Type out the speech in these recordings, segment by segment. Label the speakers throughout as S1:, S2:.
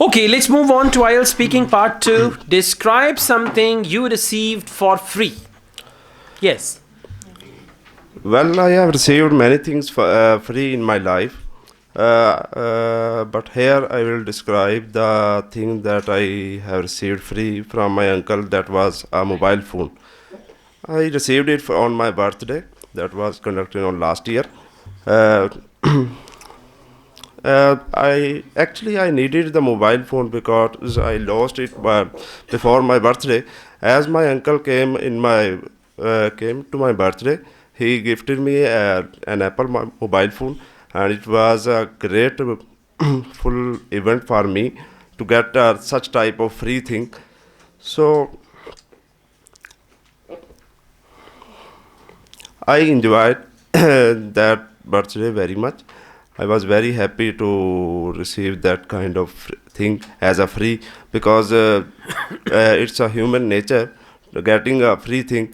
S1: Okay, let's move on to IELTS speaking part 2. Describe something you received for free. Yes.
S2: Well, I have received many things free in my life, but here I will describe the thing that I have received free from my uncle. That was a mobile phone. I received it on my birthday. That was conducted on last year. Uh, I needed the mobile phone because I lost it before my birthday. As my uncle came to my birthday, he gifted me an Apple mobile phone, and it was a great full event for me to get such type of free thing. So I enjoyed that birthday very much. I was very happy to receive that kind of thing as a free because it's a human nature. Getting a free thing,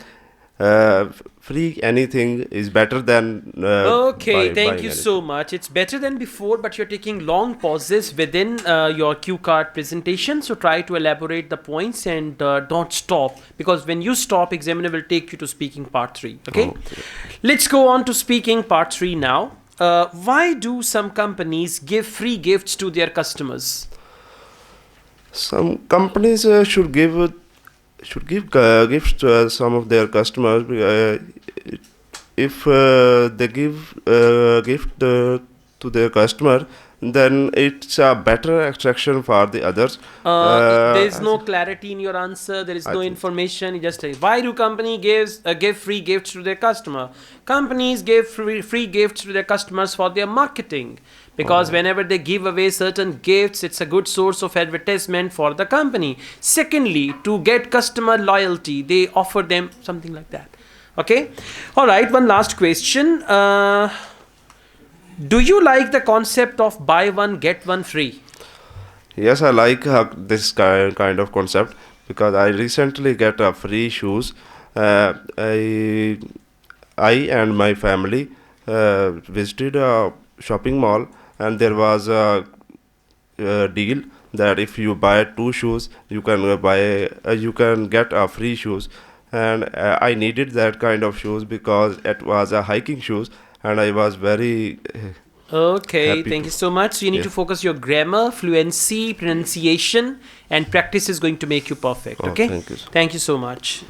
S2: free anything is better than
S1: Okay, thank
S2: buying
S1: you so
S2: anything.
S1: much. It's better than before, but you're taking long pauses within your cue card presentation. So try to elaborate the points and don't stop, because when you stop, examiner will take you to speaking part 3. Okay?
S2: Okay.
S1: Let's go on to speaking part 3 now. Why do some companies give free gifts to their customers?
S2: Some companies should give gifts to some of their customers. If they give gift to their customer, then it's a better attraction for the others.
S1: There is
S2: As
S1: no clarity in your answer. There is
S2: I
S1: no
S2: think.
S1: information. You just say, why do company give free gifts to their customer? Companies give free gifts to their customers for their marketing, because
S2: Oh,
S1: whenever they give away certain gifts, it's a good source of advertisement for the company. Secondly, to get customer loyalty, they offer them something like that. Okay. All right. One last question. Do you like the concept of buy one get one free?
S2: yes, I like this kind of concept because I recently get a free shoes. Uh, I I and my family visited a shopping mall, and there was a deal that if you buy two shoes, you can get a free shoes, and I needed that kind of shoes because it was a hiking shoes, and I was very
S1: Okay,
S2: happy
S1: thank
S2: to.
S1: you so much. So you need
S2: Yeah.
S1: to focus your grammar, fluency, pronunciation, and practice is going to make you perfect.
S2: Oh,
S1: Okay,
S2: thank you.
S1: thank you so much.